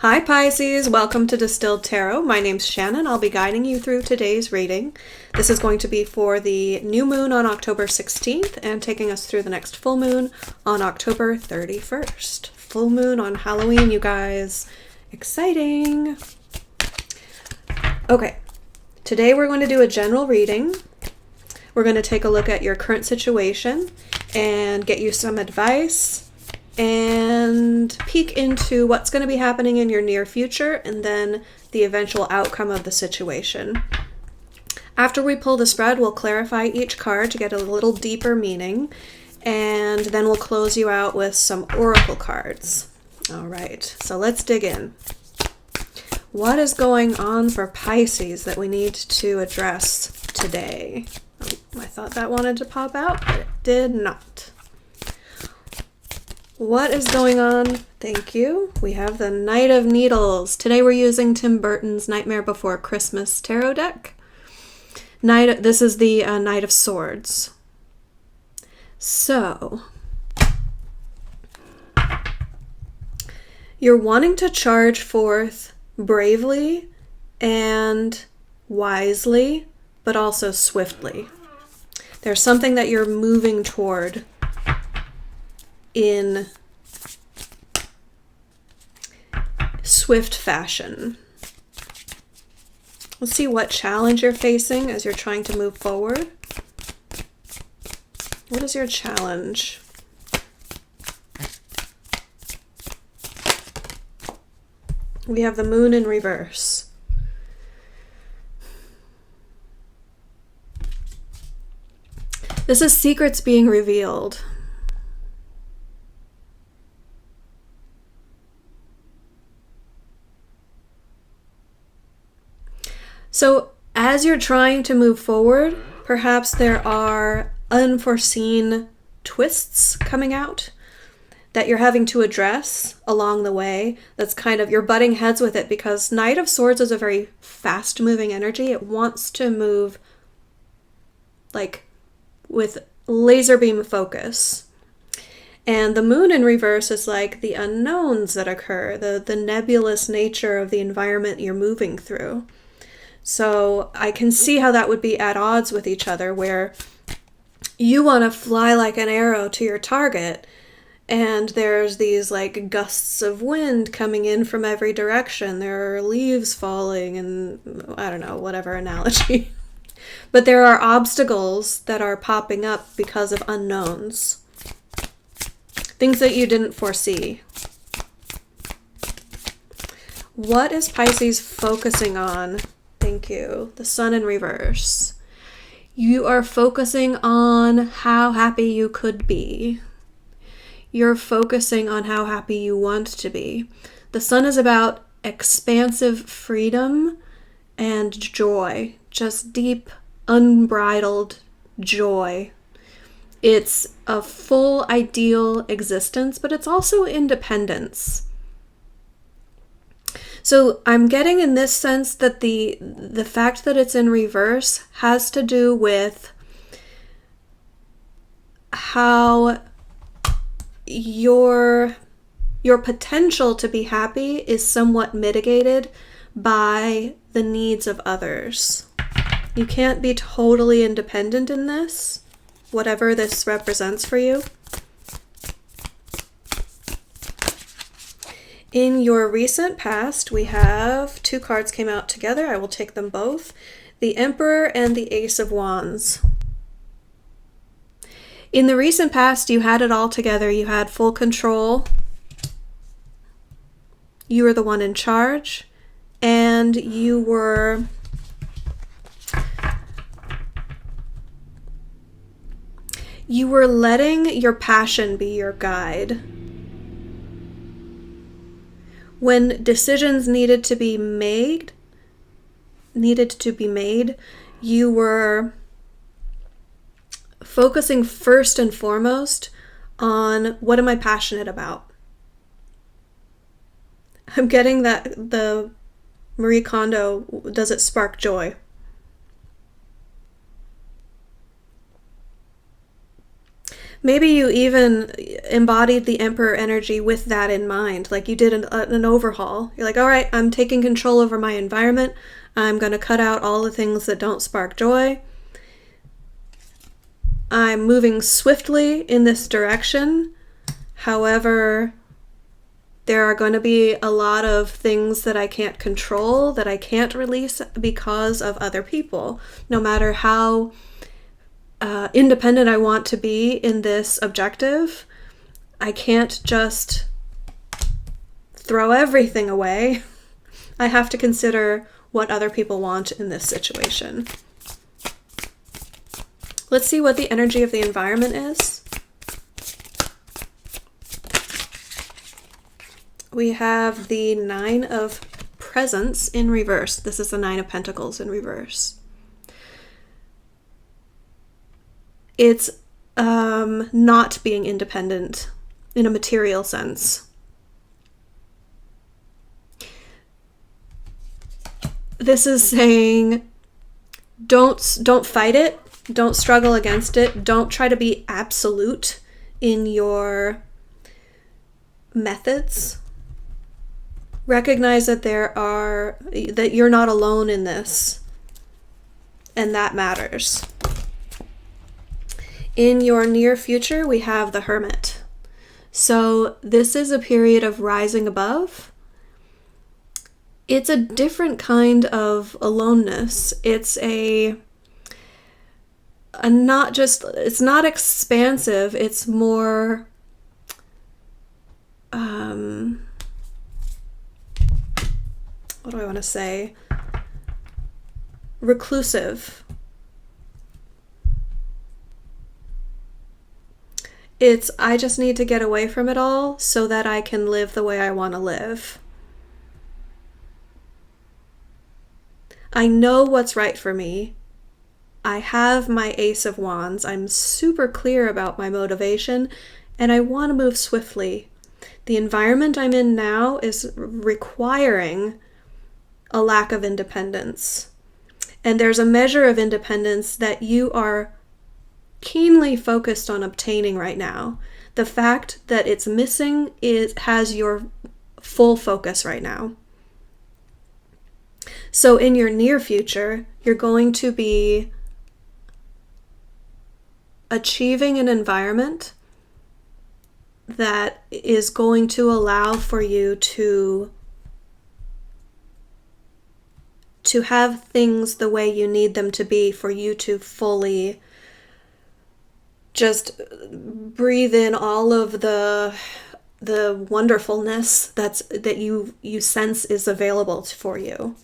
Hi Pisces, welcome to Distilled Tarot. My name's Shannon. I'll be guiding you through today's reading. This is going to be for the new moon on October 16th and taking us through the next full moon on October 31st. Full moon on Halloween, you guys. Exciting! Okay, today we're going to do a general reading. We're going to take a look at your current situation and get you some advice and peek into what's going to be happening in your near future and then the eventual outcome of the situation. After we pull the spread, we'll clarify each card to get a little deeper meaning, and then we'll close you out with some oracle cards. All right, so let's dig in. What is going on for Pisces that we need to address today? Oh, I thought that wanted to pop out, but it did not. What is going on? Thank you. We have the Knight of Needles. Today we're using Tim Burton's Nightmare Before Christmas tarot deck. This is the Knight of Swords. So, you're wanting to charge forth bravely and wisely, but also swiftly. There's something that you're moving toward in swift fashion. Let's see what challenge you're facing as you're trying to move forward. What is your challenge? We have the moon in reverse. This is secrets being revealed. So as you're trying to move forward, perhaps there are unforeseen twists coming out that you're having to address along the way. That's kind of, you're butting heads with it because Knight of Swords is a very fast moving energy. It wants to move like with laser beam focus. And the moon in reverse is like the unknowns that occur, the nebulous nature of the environment you're moving through. So I can see how that would be at odds with each other, where you want to fly like an arrow to your target, and there's these like gusts of wind coming in from every direction. There are leaves falling and I don't know, whatever analogy. But there are obstacles that are popping up because of unknowns. Things that you didn't foresee. What is Pisces focusing on? Thank you. The sun in reverse. You are focusing on how happy you could be. You're focusing on how happy you want to be. The sun is about expansive freedom and joy. Just deep, unbridled joy. It's a full ideal existence, but it's also independence. So I'm getting in this sense that the fact that it's in reverse has to do with how your potential to be happy is somewhat mitigated by the needs of others. You can't be totally independent in this, whatever this represents for you. In your recent past, we have two cards came out together. I will take them both. The Emperor and the Ace of Wands. In the recent past, you had it all together. You had full control. You were the one in charge. And you were letting your passion be your guide. When decisions needed to be made, you were focusing first and foremost on what am I passionate about. I'm getting that the Marie Kondo, does it spark joy? Maybe you even embodied the Emperor energy with that in mind. Like you did an overhaul. You're like, all right, I'm taking control over my environment. I'm going to cut out all the things that don't spark joy. I'm moving swiftly in this direction. However, there are going to be a lot of things that I can't control, that I can't release because of other people. No matter how independent I want to be in this objective, I can't just throw everything away. I have to consider what other people want in this situation. Let's see what the energy of the environment is. We have the Nine of Presents in reverse. This is the Nine of Pentacles in reverse. It's not being independent in a material sense. This is saying don't fight it, don't struggle against it, don't try to be absolute in your methods. Recognize that that you're not alone in this, and that matters. In your near future, we have the Hermit. So this is a period of rising above. It's a different kind of aloneness. It's it's not expansive. It's more, what do I want to say? Reclusive. I just need to get away from it all so that I can live the way I want to live. I know what's right for me. I have my Ace of Wands. I'm super clear about my motivation, and I want to move swiftly. The environment I'm in now is requiring a lack of independence. And there's a measure of independence that you are keenly focused on obtaining right now. The fact that it's missing has your full focus right now. So in your near future, you're going to be achieving an environment that is going to allow for you to have things the way you need them to be, for you to fully just breathe in all of the wonderfulness that you sense is available for you.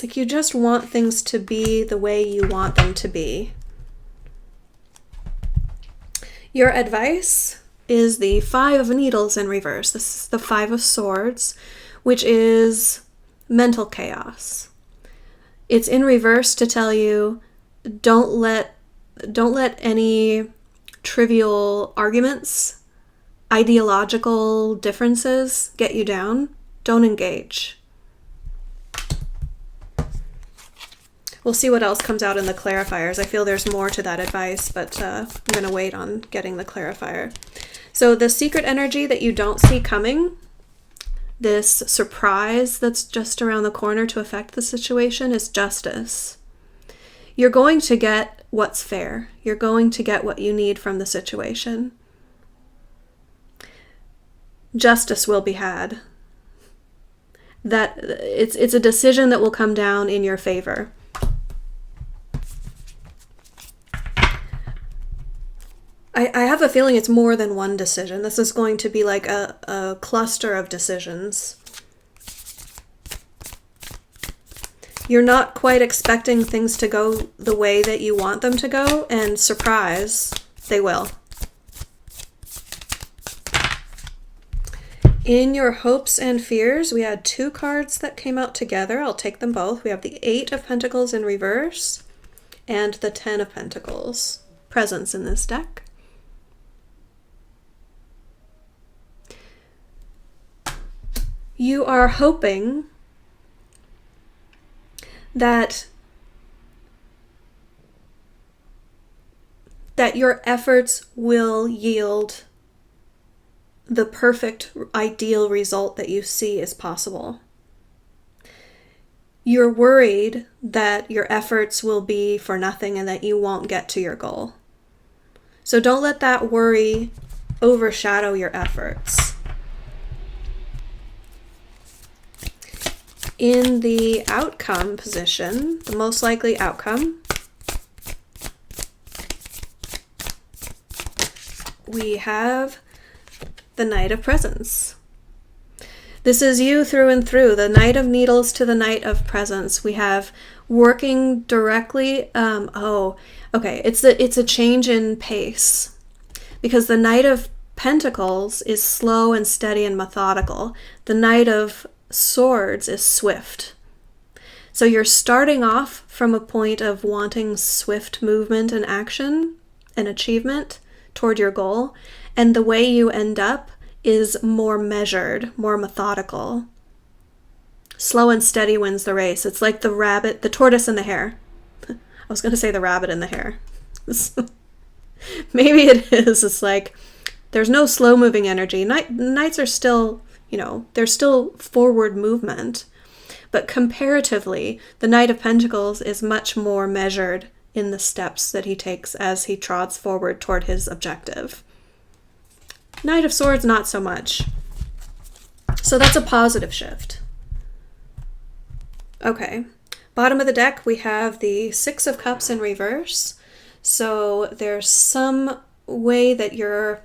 Like you just want things to be the way you want them to be. Your advice is the Five of Needles in reverse. This is the Five of Swords, which is mental chaos. It's in reverse to tell you don't let any trivial arguments, ideological differences get you down. Don't engage. We'll see what else comes out in the clarifiers. I feel there's more to that advice, but I'm going to wait on getting the clarifier. So the secret energy that you don't see coming, this surprise that's just around the corner to affect the situation, is justice. You're going to get what's fair. You're going to get what you need from the situation. Justice will be had. That it's a decision that will come down in your favor. I have a feeling it's more than one decision. This is going to be like a cluster of decisions. You're not quite expecting things to go the way that you want them to go, and surprise, they will. In your hopes and fears, we had two cards that came out together. I'll take them both. We have the Eight of Pentacles in reverse and the Ten of Pentacles. Presence in this deck. You are hoping that that your efforts will yield the perfect ideal result that you see is possible. You're worried that your efforts will be for nothing and that you won't get to your goal. So don't let that worry overshadow your efforts. In the outcome position, the most likely outcome, we have the Knight of Presents. This is you through and through, the Knight of Needles to the Knight of Presents. We have working directly, it's a change in pace, because the Knight of Pentacles is slow and steady and methodical. The Knight of Swords is swift. So you're starting off from a point of wanting swift movement and action and achievement toward your goal, and the way you end up is more measured, more methodical. Slow and steady wins the race. It's like the tortoise and the hare. I was going to say the rabbit and the hare. Maybe it is. It's like there's no slow moving energy. Knights are still, there's still forward movement. But comparatively, the Knight of Pentacles is much more measured in the steps that he takes as he trots forward toward his objective. Knight of Swords, not so much. So that's a positive shift. Okay. Bottom of the deck, we have the Six of Cups in reverse. So there's some way that you're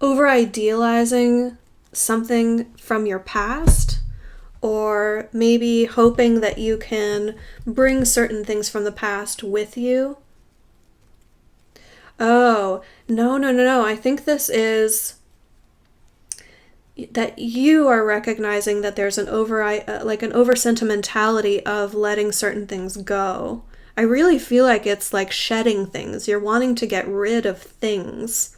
over-idealizing something from your past, or maybe hoping that you can bring certain things from the past with you. Oh, no. I think this is that you are recognizing that there's an over-sentimentality of letting certain things go. I really feel like it's like shedding things. You're wanting to get rid of things.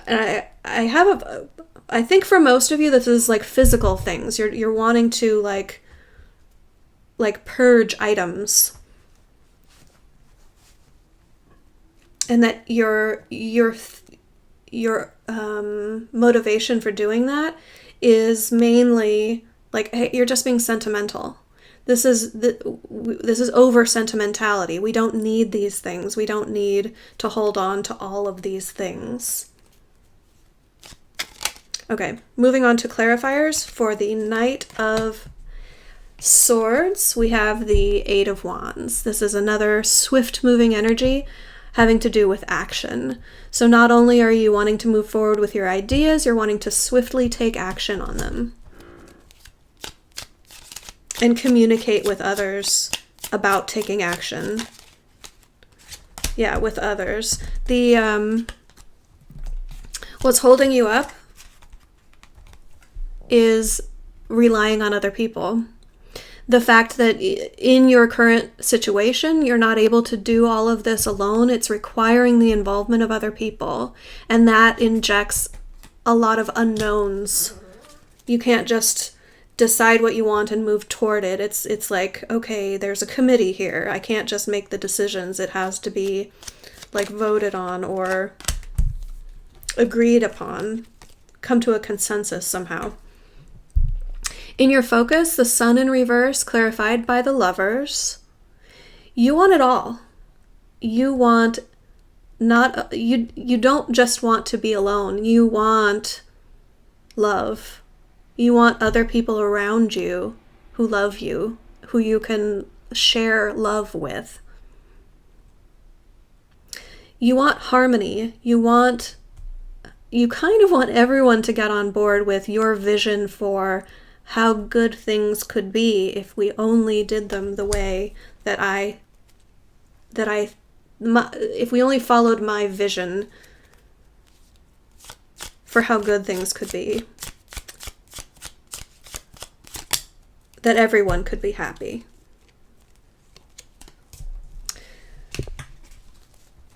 And I think for most of you, this is like physical things. You're wanting to like purge items. And that your motivation for doing that is mainly like, hey, you're just being sentimental. This is over sentimentality. We don't need these things. We don't need to hold on to all of these things. Okay, moving on to clarifiers. For the Knight of Swords, we have the Eight of Wands. This is another swift moving energy having to do with action. So not only are you wanting to move forward with your ideas, you're wanting to swiftly take action on them. And communicate with others about taking action. Yeah, with others. The what's holding you up is relying on other people. The fact that in your current situation, you're not able to do all of this alone, it's requiring the involvement of other people. And that injects a lot of unknowns. You can't just decide what you want and move toward it. It's like, okay, there's a committee here. I can't just make the decisions. It has to be like voted on or agreed upon. Come to a consensus somehow. In your focus, the Sun in reverse, clarified by the Lovers. You want it all. You want you don't just want to be alone. You want love. You want other people around you who love you, who you can share love with. You want harmony. You kind of want everyone to get on board with your vision for how good things could be if we only did them the way if we only followed my vision for how good things could be, that everyone could be happy.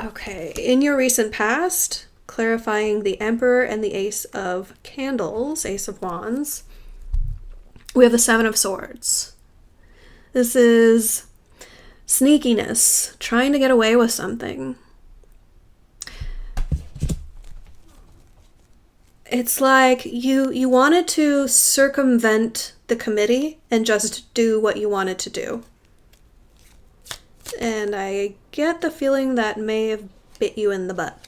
Okay, in your recent past, clarifying the Emperor and the Ace of Candles, Ace of Wands, we have the Seven of Swords. This is sneakiness, trying to get away with something. It's like you wanted to circumvent the committee and just do what you wanted to do. And I get the feeling that may have bit you in the butt.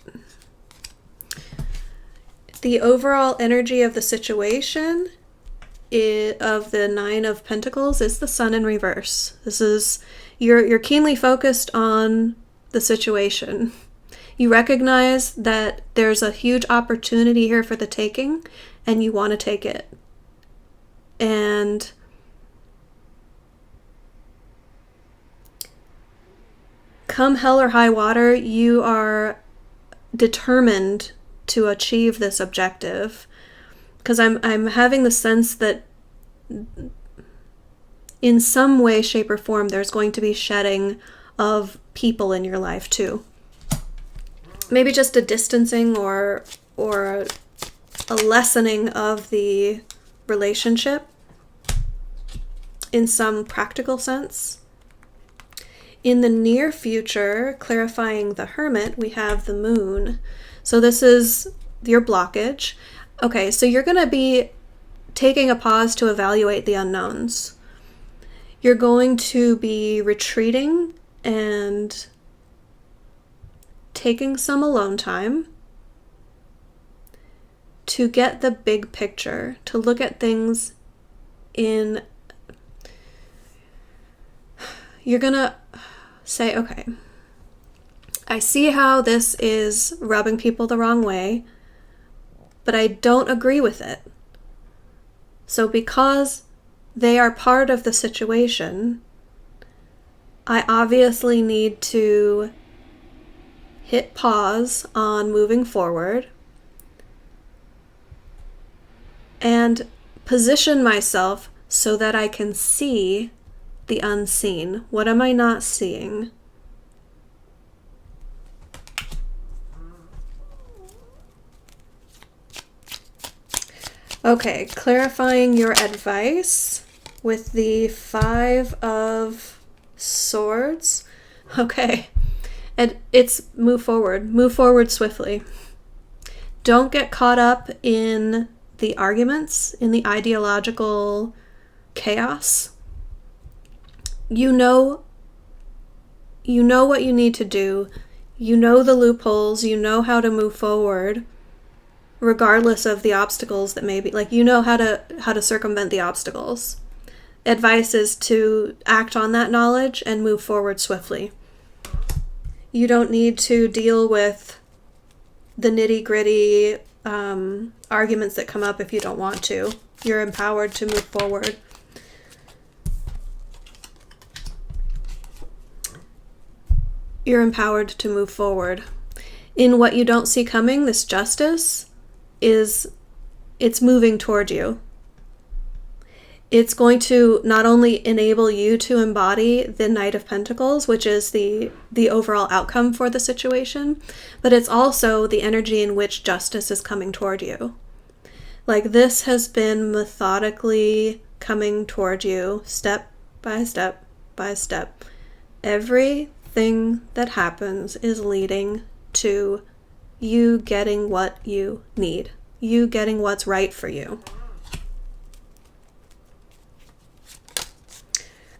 The overall energy of the situation of the Nine of Pentacles is the Sun in reverse. This is, you're keenly focused on the situation. You recognize that there's a huge opportunity here for the taking, and you want to take it. And come hell or high water, you are determined to achieve this objective. Because I'm having the sense that in some way, shape, or form, there's going to be shedding of people in your life too. Maybe just a distancing or a lessening of the relationship in some practical sense. In the near future, clarifying the Hermit, we have the Moon. So this is your blockage. Okay, so you're going to be taking a pause to evaluate the unknowns. You're going to be retreating and taking some alone time to get the big picture, to look at things in... You're going to say, okay, I see how this is rubbing people the wrong way, but I don't agree with it. So because they are part of the situation, I obviously need to hit pause on moving forward and position myself so that I can see the unseen. What am I not seeing? Okay, clarifying your advice with the Five of Swords. Okay, and it's move forward swiftly. Don't get caught up in the arguments, in the ideological chaos. You know what you need to do. You know the loopholes. You know how to move forward, regardless of the obstacles that may be. Like, you know how to circumvent the obstacles. Advice is to act on that knowledge and move forward swiftly. You don't need to deal with the nitty-gritty arguments that come up if you don't want to. You're empowered to move forward. You're empowered to move forward. In what you don't see coming, this justice it's moving toward you. It's going to not only enable you to embody the Knight of Pentacles, which is the overall outcome for the situation, but it's also the energy in which justice is coming toward you. Like, this has been methodically coming toward you, step by step by step. Everything that happens is leading to you getting what you need, you getting what's right for you.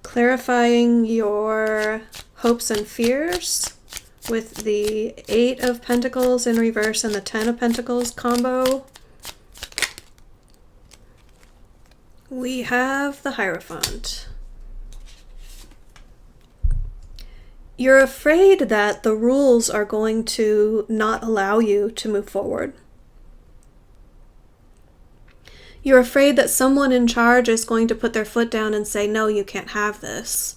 Clarifying your hopes and fears with the Eight of Pentacles in reverse and the Ten of Pentacles combo. We have the Hierophant. You're afraid that the rules are going to not allow you to move forward. You're afraid that someone in charge is going to put their foot down and say, no, you can't have this.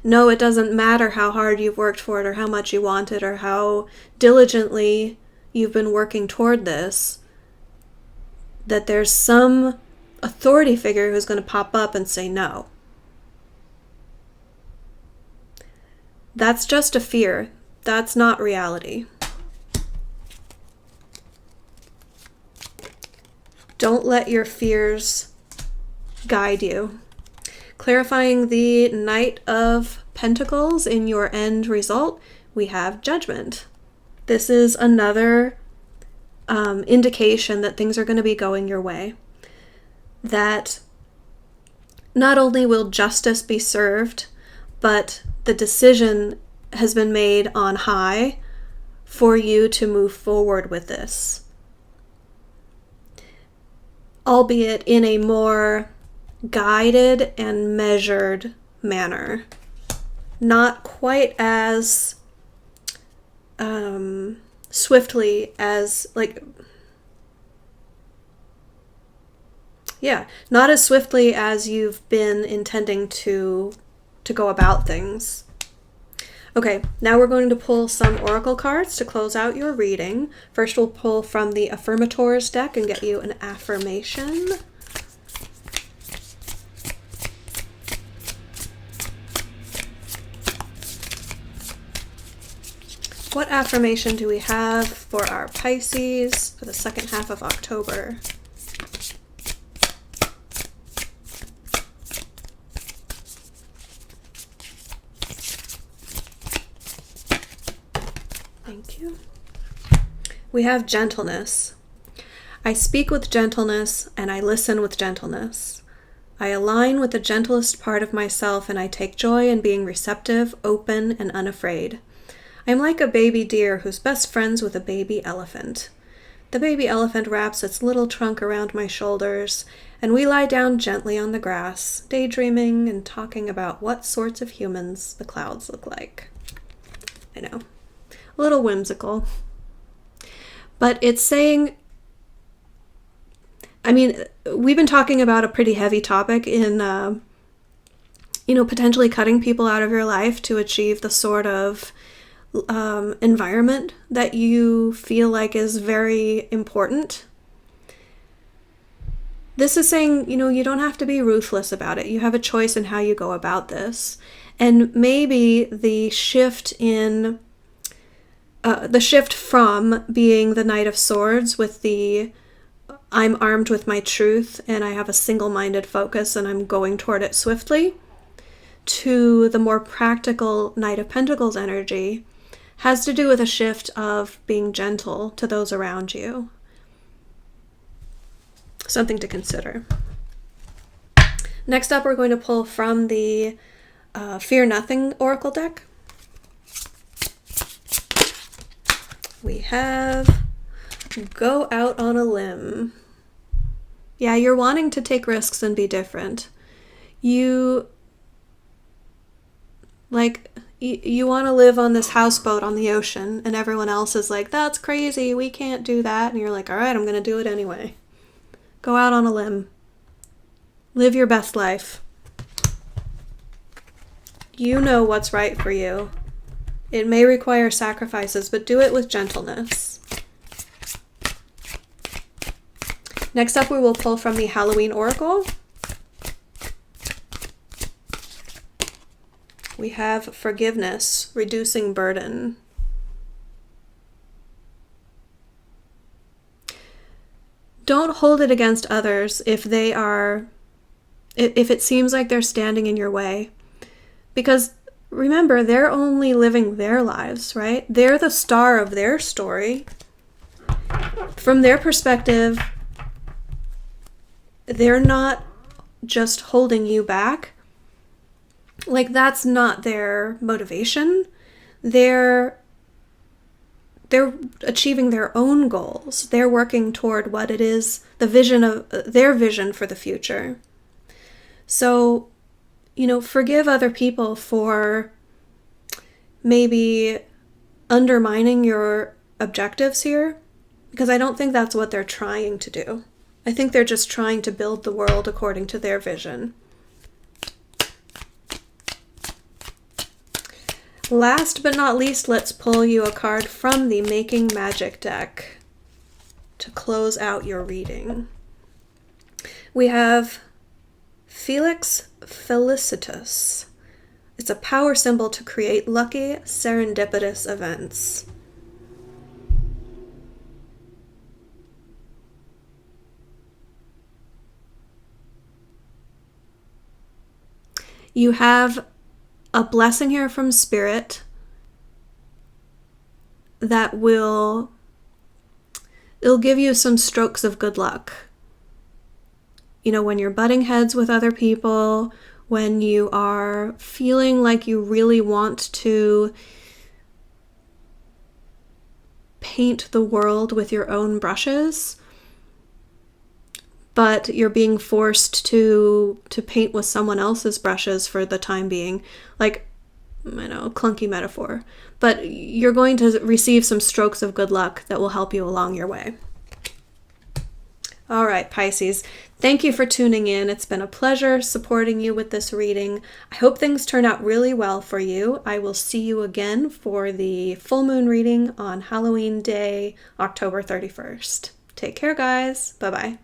No, it doesn't matter how hard you've worked for it or how much you want it or how diligently you've been working toward this. That there's some authority figure who's going to pop up and say no. That's just a fear. That's not reality. Don't let your fears guide you. Clarifying the Knight of Pentacles in your end result, we have Judgment. This is another indication that things are going to be going your way. That not only will justice be served, but the decision has been made on high for you to move forward with this. Albeit in a more guided and measured manner. Not quite as swiftly as, not as swiftly as you've been intending to go about things. Okay, now we're going to pull some oracle cards to close out your reading. First, we'll pull from the Affirmators deck and get you an affirmation. What affirmation do we have for our Pisces for the second half of October? Thank you. We have gentleness. I speak with gentleness and I listen with gentleness. I align with the gentlest part of myself and I take joy in being receptive, open, and unafraid. I am like a baby deer who's best friends with a baby elephant. The baby elephant wraps its little trunk around my shoulders, and we lie down gently on the grass, daydreaming and talking about what sorts of humans the clouds look like. I know. A little whimsical. But it's saying, we've been talking about a pretty heavy topic in, potentially cutting people out of your life to achieve the sort of environment that you feel like is very important. This is saying, you don't have to be ruthless about it. You have a choice in how you go about this. And maybe the shift from being the Knight of Swords with the I'm armed with my truth and I have a single-minded focus and I'm going toward it swiftly, to the more practical Knight of Pentacles energy has to do with a shift of being gentle to those around you. Something to consider. Next up, we're going to pull from the Fear Nothing Oracle deck. We have Go Out on a Limb. Yeah, you're wanting to take risks and be different. You want to live on this houseboat on the ocean, and everyone else is like, that's crazy, we can't do that. And you're like, all right, I'm going to do it anyway. Go out on a limb. Live your best life. You know what's right for you. It may require sacrifices, but do it with gentleness. Next up, we will pull from the Halloween Oracle. We have forgiveness, reducing burden. Don't hold it against others if it seems like they're standing in your way. Because remember, they're only living their lives, right? They're the star of their story. From their perspective, they're not just holding you back. That's not their motivation. They're achieving their own goals. They're working toward what it is, the vision of their vision for the future. So, forgive other people for maybe undermining your objectives here, because I don't think that's what they're trying to do. I think they're just trying to build the world according to their vision. Last but not least, let's pull you a card from the Making Magic deck to close out your reading. We have Felix Felicitas. It's a power symbol to create lucky, serendipitous events. You have a blessing here from Spirit that it'll give you some strokes of good luck. You know, when you're butting heads with other people, when you are feeling like you really want to paint the world with your own brushes, but you're being forced to paint with someone else's brushes for the time being. Like, I know, clunky metaphor, but you're going to receive some strokes of good luck that will help you along your way. All right, Pisces, thank you for tuning in. It's been a pleasure supporting you with this reading. I hope things turn out really well for you. I will see you again for the full moon reading on Halloween Day, October 31st. Take care, guys. Bye-bye.